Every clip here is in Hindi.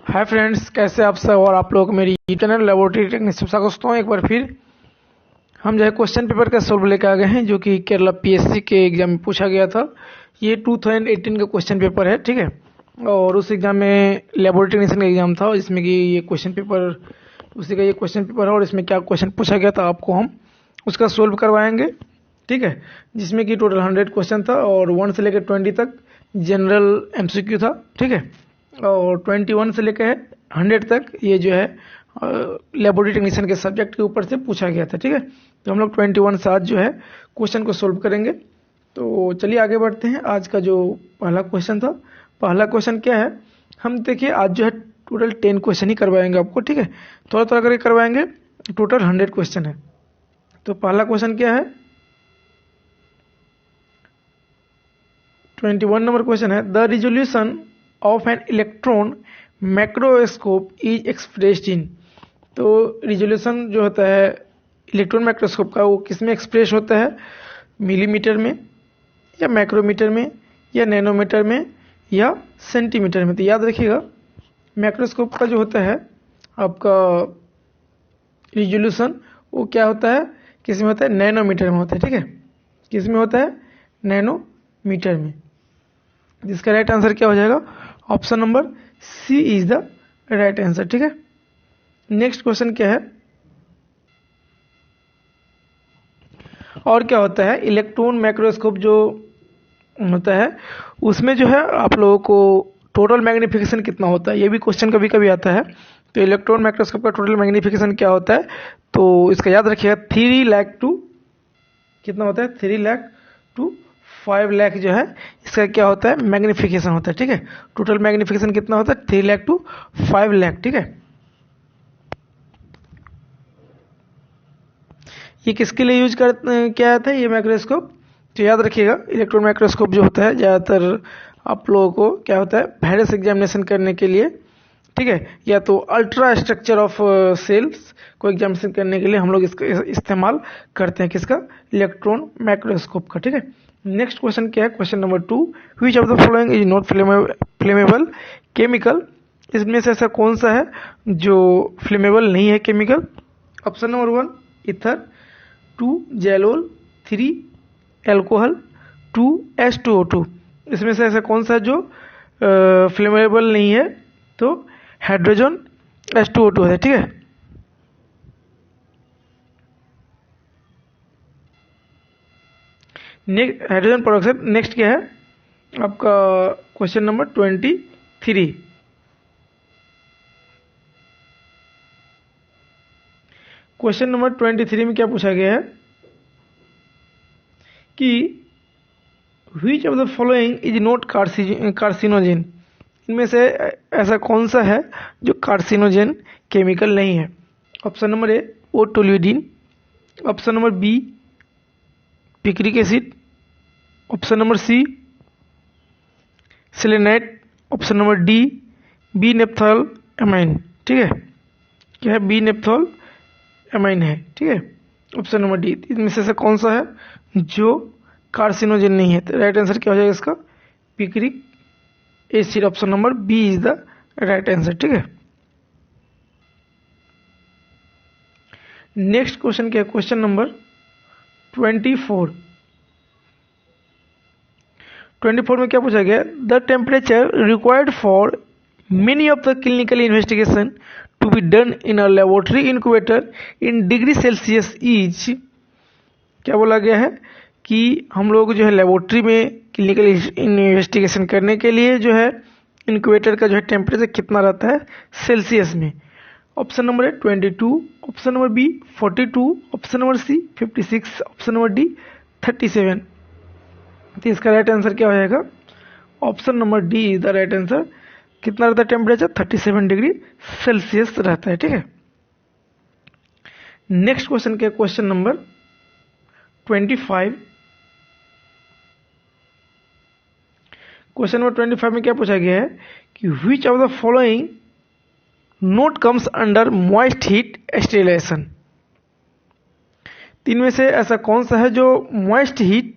हाय फ्रेंड्स, कैसे आप सब और आप लोग मेरी चैनल लेबोरेटरी टेक्निक से स्वागत है। एक बार फिर हम जो है क्वेश्चन पेपर का सोल्व लेकर आ गए हैं, जो कि केरला पीएससी के एग्जाम में पूछा गया था। ये 2018 का क्वेश्चन पेपर है, ठीक है। और उस एग्जाम में लेबोरेटरी टेक्नीशियन का एग्जाम था, जिसमें कि ये क्वेश्चन पेपर उसी का ये क्वेश्चन पेपर है। और इसमें क्या क्वेश्चन पूछा गया था आपको हम उसका सोल्व करवाएंगे, ठीक है। जिसमें कि टोटल 100 क्वेश्चन था और 1 से लेकर 20 तक जनरल एमसीक्यू था, ठीक है। और 21 से लेकर 100 तक ये जो है लेबोरेटरी टेक्नीशियन के सब्जेक्ट के ऊपर से पूछा गया था, ठीक है। तो हम लोग 21 से आज जो है क्वेश्चन को सोल्व करेंगे। तो चलिए आगे बढ़ते हैं। आज का जो पहला क्वेश्चन था, पहला क्वेश्चन क्या है, हम देखिए आज जो है टोटल 10 क्वेश्चन ही करवाएंगे आपको, ठीक है। थोड़ा थोड़ा करके करवाएंगे, टोटल 100 क्वेश्चन है। तो पहला क्वेश्चन क्या है, 21 नंबर क्वेश्चन है, the resolution of an electron macroscope is expressed in. तो रिजोल्यूशन जो होता है इलेक्ट्रॉन माइक्रोस्कोप का, वो किस में एक्सप्रेस होता है, मिलीमीटर में या माइक्रोमीटर में या नैनोमीटर में या सेंटीमीटर में। तो याद रखिएगा, माइक्रोस्कोप का जो होता है आपका रिजोल्यूशन, वो क्या होता है, किस में होता है, नैनोमीटर में होता है, ठीक है। किस में होता है, नैनोमीटर में। जिसका राइट आंसर क्या हो जाएगा, option number C is the right answer, ठीक है। नेक्स्ट क्वेश्चन क्या है, और क्या होता है, इलेक्ट्रॉन माइक्रोस्कोप जो होता है उसमें जो है आप लोगों को टोटल मैग्नीफिकेशन कितना होता है, ये भी क्वेश्चन कभी कभी आता है। तो इलेक्ट्रॉन माइक्रोस्कोप का टोटल मैग्नीफिकेशन क्या होता है, तो इसका याद रखिएगा 3 लाख टू कितना होता है, 3 लाख टू 5 लाख जो है इसका क्या होता है, मैग्नीफिकेशन होता है, ठीक है। टोटल मैग्नीफिकेशन कितना होता है, 3 लाख टू 5 लाख, ठीक है। ये किसके लिए यूज कर किया जाता है ये माइक्रोस्कोप, तो याद रखिएगा इलेक्ट्रॉन माइक्रोस्कोप जो होता है ज़्यादातर आप लोगों को क्या होता है, वायरस एग्जामिनेशन करने के लिए, ठीक है, या तो अल्ट्रा स्ट्रक्चर ऑफ सेल्स को एग्जामिनेशन करने के लिए हम लोग इसका इस्तेमाल करते हैं, किसका, इलेक्ट्रॉन माइक्रोस्कोप का, ठीक है। नेक्स्ट क्वेश्चन क्या है, question number 2, which of the following is not flammable chemical. इसमें से ऐसा कौन सा है जो फ्लेमेबल नहीं है chemical. Option number 1 ether, 2 जेलोल, 3 alcohol, 2 H2O2। इसमें से ऐसा कौन सा जो फ्लेमेबल नहीं है, तो हाइड्रोजन H2O2 है, ठीक है। Next hydrogen production. नेक्स्ट क्या है आपका क्वेश्चन नंबर 23। क्वेश्चन नंबर 23 में क्या पूछा गया है कि which of the following is not carcinogen. इनमें से ऐसा कौन सा है जो कार्सिनोजेन केमिकल नहीं है। Option number A o toluidine, option number B picric acid, option number C selenite, option number D B naphthol amine, ठीक है। क्या है, बी नेप्थॉल एमाइन है, ठीक है। ऑप्शन नंबर डी, इनमें से कौन सा है जो कार्सिनोजेन नहीं है। तो राइट आंसर क्या हो जाएगा इसका, picric acid. Option number B is the right answer, ठीक है। नेक्स्ट क्वेश्चन क्या है, क्वेश्चन नंबर 24। 24 में क्या पूछा गया, the temperature required for many of the clinical investigation to be done in a laboratory incubator in degree Celsius is. क्या बोला गया है कि हम लोग जो है लेबोरेटरी में क्लिनिकल इन्वेस्टिगेशन करने के लिए जो है इनक्यूबेटर का जो है टेम्परेचर कितना रहता है सेल्सियस में। ऑप्शन नंबर है 22, option number B 42, option number C 56, option number D 37। तो इसका राइट आंसर क्या हो जाएगा, option number D is the right answer. कितना रहता है टेम्परेचर, 37 डिग्री सेल्सियस रहता है, ठीक है। नेक्स्ट क्वेश्चन क्या, क्वेश्चन नंबर 25। क्वेश्चन नंबर 25 में क्या पूछा गया है कि which of the following not comes under moist heat sterilisation. तीन में से ऐसा कौन सा है जो मॉइस्ट हीट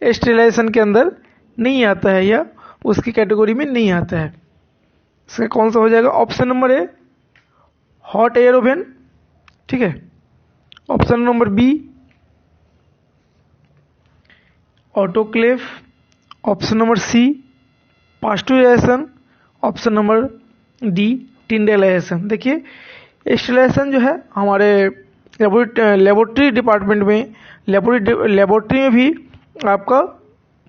स्टेरिलाइजेशन के अंदर नहीं आता है या उसकी कैटेगरी में नहीं आता है। इसका कौन सा हो जाएगा? Option number A hot air oven, ठीक है। Option number B autoclave, option number C pasteurisation, option number D tyndallisation. देखिए स्टेरिलाइजेशन जो है हमारे लेबोरेटरी डिपार्टमेंट में, लेबोरेटरी में भी आपका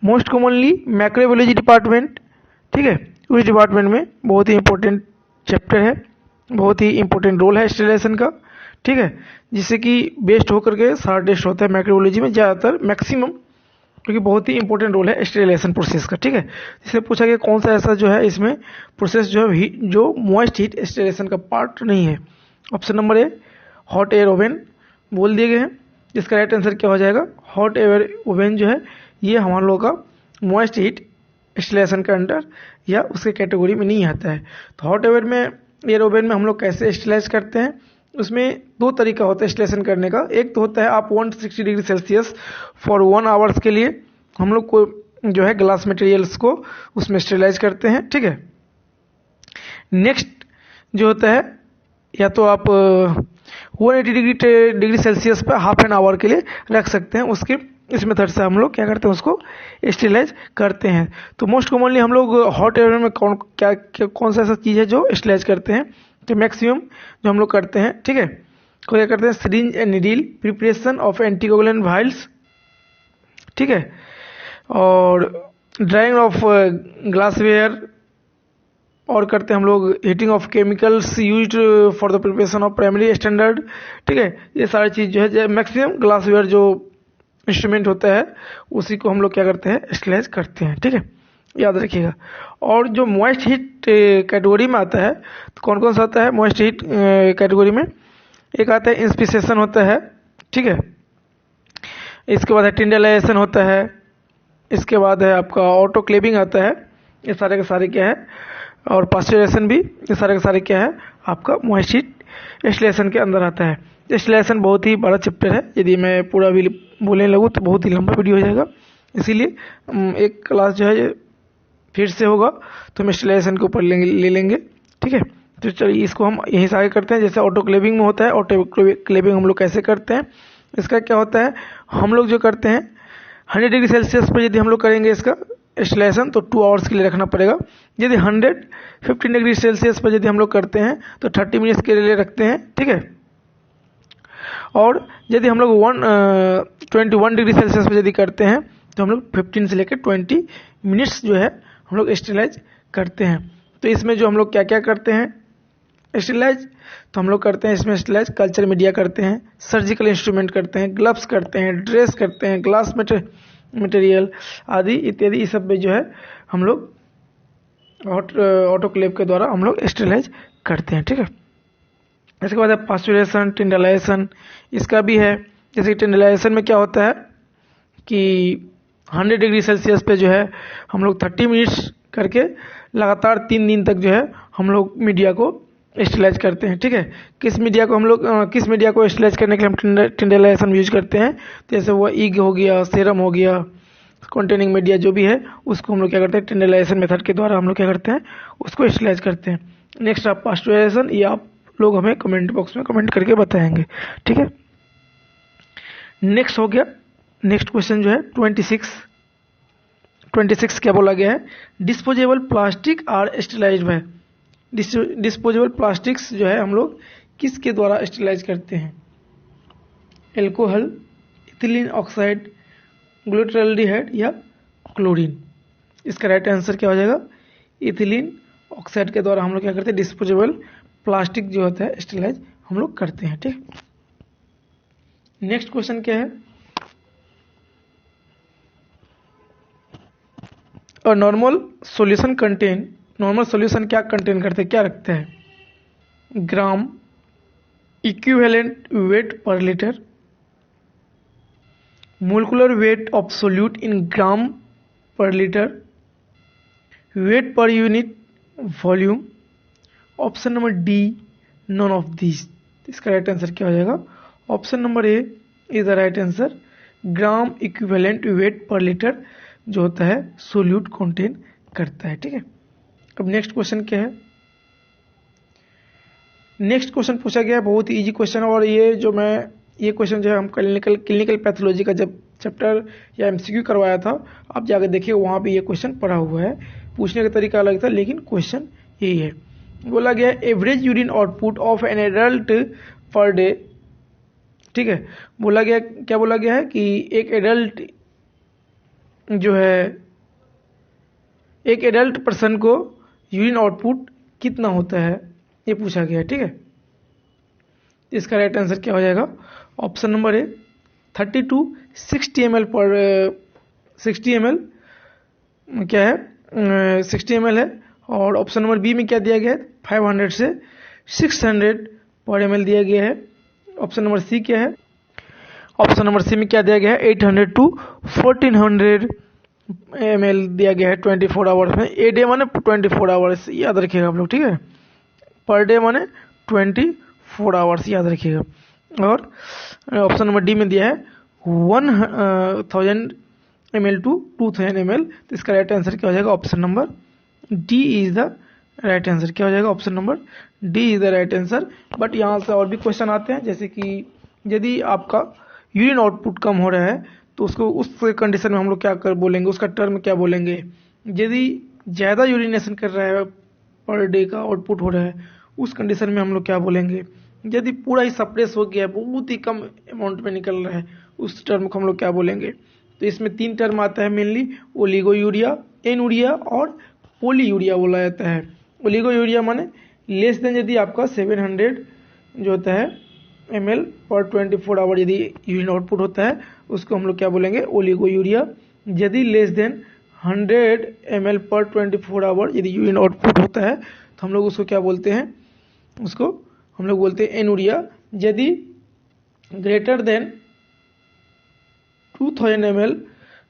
मोस्ट कॉमनली माइक्रोबायोलॉजी डिपार्टमेंट, ठीक है, उस डिपार्टमेंट में बहुत ही इंपॉर्टेंट चैप्टर है, बहुत ही इंपॉर्टेंट रोल है स्टेरिलाइजेशन का, ठीक है, जिससे कि बेस्ड होकर के सारा टेस्ट होता है माइक्रोबायोलॉजी में ज़्यादातर मैक्सिमम, क्योंकि बहुत ही इंपॉर्टेंट रोल है स्टेरिलाइजेशन प्रोसेस का, ठीक है। जिससे पूछा गया कौन सा ऐसा जो है इसमें प्रोसेस जो है जो मॉइस्ट हीट स्टेरिलाइजेशन का पार्ट नहीं है। Option number A hot air oven बोल दिए गए हैं, जिसका राइट आंसर क्या हो जाएगा? हॉट एयर ओवन जो है ये हमारे लोगों का मॉइस्ट हीट स्टेरिलाइजेशन के अंडर या उसके कैटेगरी में नहीं आता है। तो हॉट एयर ओवन में हम लोग कैसे स्टेरिलाइज करते हैं? उसमें दो तरीका होता है स्टेरिलाइजेशन करने का। एक तो होता है आप 160 डिग्री सेल्सियस फॉर 1 आवर्स के लिए हम लोग को जो है ग्लास मटेरियल्स को उसमें स्टेरिलाइज करते हैं, ठीक है। नेक्स्ट जो होता है या तो आप 180 डिग्री सेल्सियस पर हाफ एन आवर के लिए रख सकते हैं। उसके इस मेथड से हम लोग क्या करते हैं? उसको स्टेरिलाइज करते हैं। तो मोस्ट कॉमनली हम लोग हॉट एयर में कौन सा ऐसा चीज़ है जो स्टेरिलाइज करते हैं? तो मैक्सिमम जो हम लोग करते हैं, ठीक है, तो क्या करते हैं? Syringe and needle, preparation of anticoagulant vials, ठीक है, और ड्राइंग ऑफ ग्लासवेयर, और करते हैं हम लोग heating of chemicals used for the preparation of primary standard, ठीक है। ये सारी चीज़ जो है मैक्सिमम ग्लासवेयर जो इंस्ट्रूमेंट होता है उसी को हम लोग क्या करते हैं? स्टेरिलाइज करते हैं, ठीक है, याद रखिएगा। और जो मॉइस्ट हीट कैटेगरी में आता है तो कौन कौन सा आता है मॉइस्ट हीट कैटेगरी में? एक आता है इंस्पिसेशन होता है, ठीक है, इसके बाद है टिंडलाइजेशन होता है, इसके बाद है आपका ऑटोक्लेविंग आता है, ये सारे के सारे क्या है, और पास्चुराइजेशन भी, ये सारे के सारे क्या है आपका मॉइस्ट हीट स्टेरिलाइजेशन के अंदर आता है। स्टेरिलाइजेशन बहुत ही बड़ा चैप्टर है, यदि मैं पूरा भी बोलने लगूँ तो बहुत ही लंबा वीडियो हो जाएगा, इसीलिए एक क्लास जो है फिर से होगा तो हम स्टेरिलाइजेशन के ऊपर ले लेंगे, ठीक है। तो चलिए इसको हम यहीं से आगे करते हैं। जैसे ऑटोक्लेविंग में होता है, ऑटोक्लेविंग हम लोग कैसे करते हैं? इसका क्या होता है? हम लोग जो करते हैं 100 डिग्री सेल्सियस पर यदि हम लोग करेंगे इसका स्टेरिलाइजेशन तो 2 आवर्स के लिए रखना पड़ेगा। यदि 115 डिग्री सेल्सियस पर यदि हम लोग करते हैं तो 30 मिनट्स के लिए रखते हैं, ठीक है। और यदि हम लोग 21 डिग्री सेल्सियस पर यदि करते हैं तो हम लोग 15 से लेकर 20 मिनट्स जो है हम लोग स्टेरिलाइज करते हैं। तो इसमें जो हम लोग क्या क्या करते हैं स्टेरिलाइज? तो हम लोग करते हैं इसमें स्टेरिलाइज कल्चर मीडिया करते हैं, सर्जिकल इंस्ट्रूमेंट करते हैं, ग्लव्स करते हैं, ड्रेस करते हैं, ग्लास मटेरियल आदि इत्यादि, इस सब में जो है हम लोग ऑटोक्लेव के द्वारा हम लोग स्टेरिलाइज करते हैं, ठीक है। इसके बाद है पास्चुराइजेशन, टिंडलाइजेशन, इसका भी है। जैसे टिंडलाइजेशन में क्या होता है कि 100 डिग्री सेल्सियस पे जो है हम लोग 30 मिनट्स करके लगातार 3 दिन तक जो है हम लोग मीडिया को स्टेरिलाइज करते हैं, ठीक है। किस मीडिया को स्टेरिलाइज करने के लिए हम टिंडलाइजेशन यूज करते हैं? तो जैसे वो ईग हो गया, सेरम हो गया, कंटेनिंग मीडिया जो भी है उसको हम लोग क्या करते हैं? टिंडलाइजेशन मेथड के द्वारा हम लोग क्या करते हैं? उसको स्टेरिलाइज करते हैं। नेक्स्ट आप पास्चुराइजेशन, ये आप लोग हमें कमेंट बॉक्स में कमेंट करके बताएंगे, ठीक है। नेक्स्ट हो गया, नेक्स्ट क्वेश्चन जो है 26 क्या बोला गया है? Disposable plastic are sterilised by. Disposable plastics जो है हम लोग किसके द्वारा स्टेरिलाइज करते हैं? एल्कोहल, इथिलीन ऑक्साइड, ग्लूटाल्डिहाइड या क्लोरीन? इसका राइट आंसर क्या हो जाएगा? इथिलीन ऑक्साइड के द्वारा हम लोग क्या करते हैं? डिस्पोजेबल प्लास्टिक जो होता है स्टेरिलाइज हम लोग करते हैं, ठीक। नेक्स्ट क्वेश्चन क्या है? और नॉर्मल सॉल्यूशन क्या कंटेन करते हैं, क्या रखते हैं? Gram, equivalent weight per litre, molecular weight of solute in gram per litre, weight per unit volume, option number D none of this. इसका राइट आंसर क्या हो जाएगा? Option number A is the right answer, gram equivalent weight per litre जो होता है सोल्यूट कंटेन करता है, ठीक है। अब नेक्स्ट क्वेश्चन क्या है? नेक्स्ट क्वेश्चन पूछा गया है, बहुत ही इजी क्वेश्चन, और ये क्वेश्चन जो है हम क्लिनिकल पैथोलॉजी का जब चैप्टर या एमसीक्यू करवाया था, आप जाकर देखिए वहाँ पे ये क्वेश्चन पढ़ा हुआ है। पूछने का तरीका अलग था लेकिन क्वेश्चन यही है। बोला गया average urine output of an adult per day. ठीक है, बोला गया, क्या बोला गया है कि एक एडल्ट पर्सन को यूरिन आउटपुट कितना होता है, ये पूछा गया है। ठीक है, इसका राइट आंसर क्या हो जाएगा? Option number A 30 to 60 ml पर 60 ml क्या है 60 ml है। और ऑप्शन नंबर बी में क्या दिया गया है? 500 से 600 पर ml दिया गया है। ऑप्शन नंबर सी क्या है? ऑप्शन नंबर सी में क्या दिया गया है? 800 to 1400 ml दिया गया है 24 आवर्स में। ए डे माने 24 आवर्स, याद रखिएगा आप लोग। ठीक है, पर डे माने 24 आवर्स, याद रखिएगा। और ऑप्शन नंबर डी में दिया है 1000 ml to 2000 ml। तो इसका राइट आंसर क्या हो जाएगा? Option number D is the right answer. क्या हो जाएगा? Option number D is the right answer. But यहाँ से और भी क्वेश्चन आते हैं, जैसे कि यदि आपका यूरिन आउटपुट कम हो रहा है तो उसको उस कंडीशन में हम लोग क्या कर बोलेंगे, उसका टर्म क्या बोलेंगे? यदि ज़्यादा यूरिनेशन कर रहा है, पर डे का आउटपुट हो रहा है, उस कंडीशन में हम लोग क्या बोलेंगे? यदि पूरा ही सप्रेस हो गया है, बहुत ही कम अमाउंट में निकल रहा है, उस टर्म को हम लोग क्या बोलेंगे? तो इसमें 3 टर्म आता है मेनली, ओलिगोयूरिया, एनूरिया और पोलीयूरिया बोला जाता है। ओलिगोयूरिया माने लेस देन, यदि आपका 700 जो होता है ml पर 24 आवर यदि यूरिन आउटपुट होता है, उसको हम लोग क्या बोलेंगे? ओलिगोयूरिया। यदि लेस देन 100 ml पर 24 आवर यदि यूरिन आउटपुट होता है तो हम लोग उसको क्या बोलते हैं? उसको हम लोग बोलते हैं एनूरिया। यदि ग्रेटर देन 2000 ml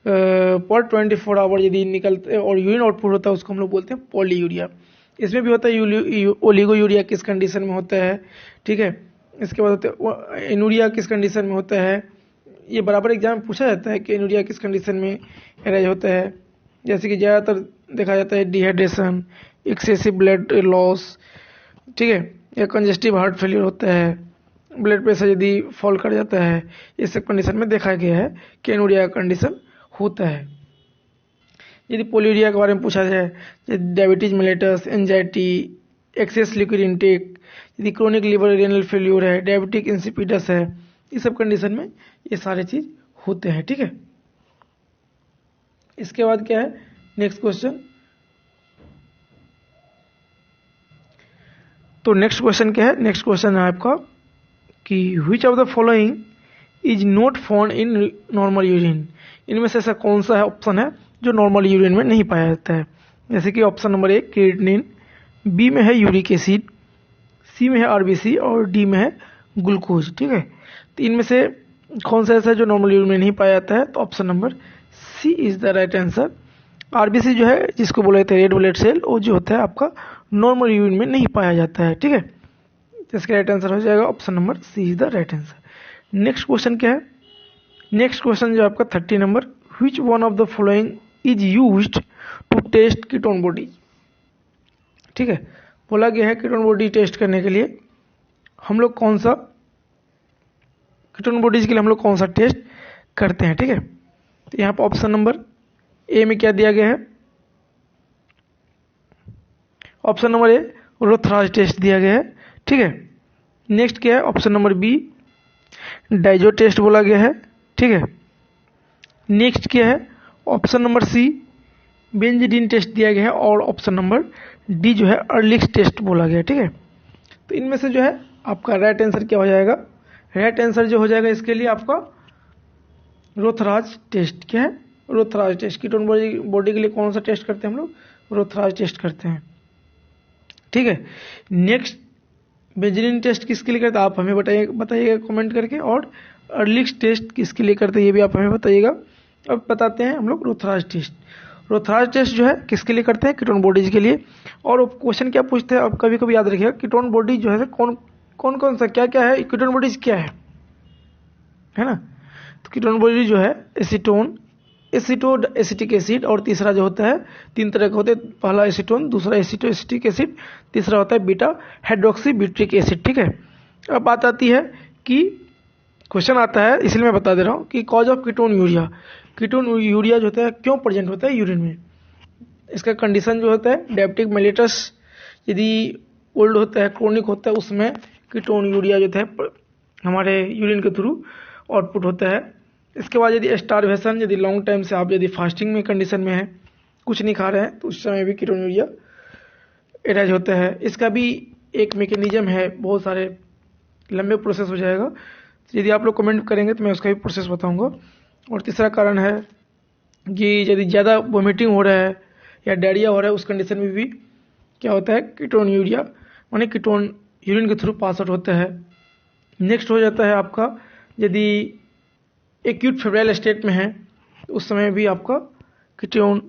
पर 24 आवर यदि निकलते और यूरिन आउटपुट होता है, उसको हम लोग बोलते हैं पॉलीयूरिया। इसमें भी होता है ओलिगोयूरिया किस कंडीशन में होता है। ठीक है, इसके बाद होता है एनूरिया किस कंडीशन में होता है। ये बराबर एग्जाम में पूछा जाता है कि एनूरिया किस कंडीशन में अराइज होता है। जैसे कि ज़्यादातर देखा जाता है डिहाइड्रेशन, एक्सेसिव ब्लड लॉस, ठीक है, या कंजेस्टिव हार्ट फेलियर होता है, ब्लड प्रेशर यदि फॉल कर जाता है, इस सब कंडीशन में देखा गया है कि एनूरिया का कंडीशन होता है। यदि पोलीयूरिया के बारे में पूछा जाए, diabetes mellitus, anxiety, excess liquid intake, यदि क्रोनिक लिवर रेनल फेल्यूर है, डायबिटिक इंसिपिडस है, इस सब कंडीशन में ये सारे चीज होते हैं। ठीक है, इसके बाद क्या है नेक्स्ट क्वेश्चन? तो नेक्स्ट क्वेश्चन क्या है? नेक्स्ट क्वेश्चन है आपका कि which of the following is not found in normal urine. इनमें से ऐसा कौन सा है ऑप्शन है जो नॉर्मल यूरिन में नहीं पाया जाता है? जैसे कि option number A creatinine, B में है यूरिक एसिड, सी में है आरबीसी और डी में है ग्लूकोज। ठीक है, तो इनमें से कौन सा ऐसा है जो नॉर्मल यूरिन में नहीं पाया जाता है? तो option number C is the right answer. RBC जो है, जिसको बोले जाते हैं रेड ब्लड सेल, वो जो होता है आपका नॉर्मल यूरिन में नहीं पाया जाता है। ठीक है, तो इसका राइट आंसर हो जाएगा option number C is the right answer. Next question क्या है? नेक्स्ट क्वेश्चन जो आपका 30 number, which one of the following is used to test ketone bodies. ठीक है, बोला गया है कीटोन बॉडी टेस्ट करने के लिए हम लोग कौन सा, कीटोन बॉडीज के लिए हम लोग कौन सा टेस्ट करते हैं। ठीक है, तो यहाँ पर ऑप्शन नंबर ए में क्या दिया गया है? Option number A Rothera's test दिया गया है। ठीक है, नेक्स्ट क्या है? Option number B diazo test बोला गया है। ठीक है, नेक्स्ट क्या है? Option number C benzidine test दिया गया है और ऑप्शन नंबर डी जो है अर्लिक्स टेस्ट बोला गया है। ठीक है, तो इनमें से जो है आपका राइट आंसर क्या हो जाएगा? राइट आंसर जो हो जाएगा इसके लिए आपका रोथराज टेस्ट। क्या है? रोथराज टेस्ट। कीटोन बॉडी के लिए कौन सा टेस्ट करते हैं हम लोग? रोथराज टेस्ट करते हैं। ठीक है, नेक्स्ट बेंजीडीन टेस्ट किसके लिए करते हैं आप हमें बताइएगा कमेंट करके, और अर्लिक्स टेस्ट किसके लिए करते हैं ये भी आप हमें बताइएगा। अब बताते हैं हम लोग रोथराज टेस्ट। रोथराज टेस्ट जो है किसके लिए करते हैं? कीटोन बॉडीज के लिए। और क्वेश्चन क्या पूछते हैं अब कभी कभी याद रखिएगा, कीटोन बॉडी जो है कौन सा क्या क्या है, कीटोन बॉडीज क्या है ना? तो कीटोन बॉडी जो है एसीटोन, एसीटोन एसिटिक एसिड, और तीसरा जो होता है 3 तरह के होते हैं, पहला एसीटोन, दूसरा एसीटो एसिटिक एसिड, तीसरा होता है बीटा हाइड्रोक्सी ब्यूट्रिक एसिड। ठीक है, अब बात आती है कि क्वेश्चन आता है, इसलिए मैं बता दे रहा हूँ कि cause of ketone urea, ketone urea जो होता है क्यों प्रेजेंट होता है यूरिन में। इसका कंडीशन जो होता है डायबिटिक मेलिटस, यदि ओल्ड होता है, क्रोनिक होता है, उसमें कीटोन यूरिया जो है हमारे यूरिन के थ्रू आउटपुट होता है। इसके बाद यदि स्टारवेशन, यदि लॉन्ग टाइम से आप यदि फास्टिंग में कंडीशन में है, कुछ नहीं खा रहे हैं, तो उस समय भी कीटोन यूरिया एराइज होता है। इसका भी एक मैकेनिज्म है, बहुत सारे लंबे प्रोसेस हो जाएगा, यदि आप लोग कमेंट करेंगे तो मैं उसका भी प्रोसेस बताऊंगा। और तीसरा कारण है कि यदि ज़्यादा वोमिटिंग हो रहा है या डायरिया हो रहा है, उस कंडीशन में भी क्या होता है, कीटोन यूरिया माने कीटोन यूरिन के थ्रू पास आउट होता है। नेक्स्ट हो जाता है आपका, यदि एक्यूट फेब्राइल स्टेट में है, तो उस समय भी आपका कीटोन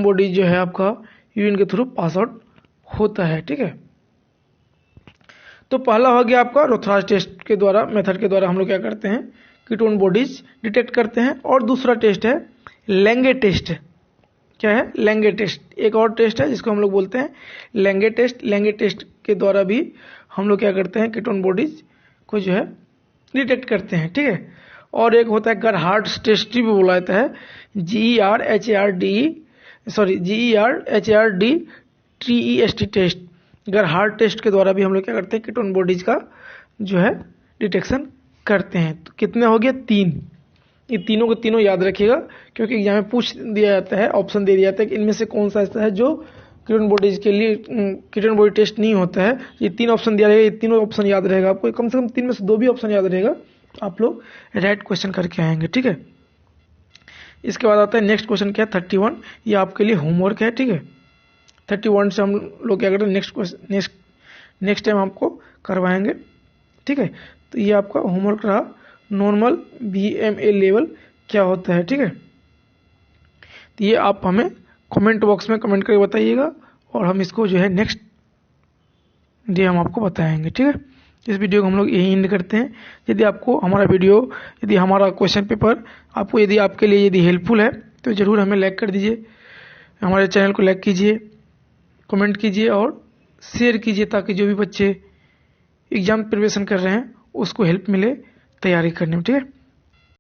बॉडी जो है आपका यूरिन के थ्रू पास आउट होता है। ठीक है, तो पहला हो गया आपका रोथराज टेस्ट के द्वारा, मेथड के द्वारा हम लोग क्या करते हैं, कीटोन बॉडीज डिटेक्ट करते हैं। और दूसरा टेस्ट है लेंगे टेस्ट। क्या है, लेंगे टेस्ट। एक और टेस्ट है जिसको हम लोग बोलते हैं लेंगे टेस्ट। लेंगे टेस्ट के द्वारा भी हम लोग क्या करते हैं, कीटोन बॉडीज को जो है डिटेक्ट करते हैं। ठीक है, और एक होता है गरहार्ड टेस्ट भी बोला जाता है, GERHARD टेस्ट। गरहार्ड टेस्ट के द्वारा भी हम लोग क्या करते हैं, कीटोन बॉडीज का जो है डिटेक्शन करते हैं। तो कितने हो गए, 3। ये तीनों के तीनों याद रखिएगा, क्योंकि एग्जाम में पूछ दिया जाता है, ऑप्शन दे दिया जाता है कि इनमें से कौन सा ऐसा है जो कीटोन बॉडीज के लिए कीटोन बॉडी टेस्ट नहीं होता है। ये 3 ऑप्शन दिया रहेगा, ये तीनों ऑप्शन याद रहेगा आपको, कम से कम 3 में से 2 भी ऑप्शन याद रहेगा, आप लोग राइट क्वेश्चन करके आएंगे। ठीक है, इसके बाद आता है नेक्स्ट क्वेश्चन, क्या है 31। ये आपके लिए होमवर्क है। ठीक है, 31 से हम लोग क्या करते हैं, नेक्स्ट टाइम आपको करवाएंगे। ठीक है, तो ये आपका होमवर्क रहा, नॉर्मल BMA लेवल क्या होता है। ठीक है, तो ये आप हमें कमेंट बॉक्स में कमेंट करके बताइएगा, और हम इसको जो है नेक्स्ट डे हम आपको बताएंगे। ठीक है, इस वीडियो को हम लोग यही एंड करते हैं। यदि आपको हमारा वीडियो, यदि हमारा क्वेश्चन पेपर आपको यदि आपके लिए यदि हेल्पफुल है, तो ज़रूर हमें लाइक कर दीजिए, हमारे चैनल को लाइक कीजिए, कमेंट कीजिए और शेयर कीजिए, ताकि जो भी बच्चे एग्ज़ाम प्रिपरेशन कर रहे हैं उसको हेल्प मिले तैयारी करने में। ठीक है।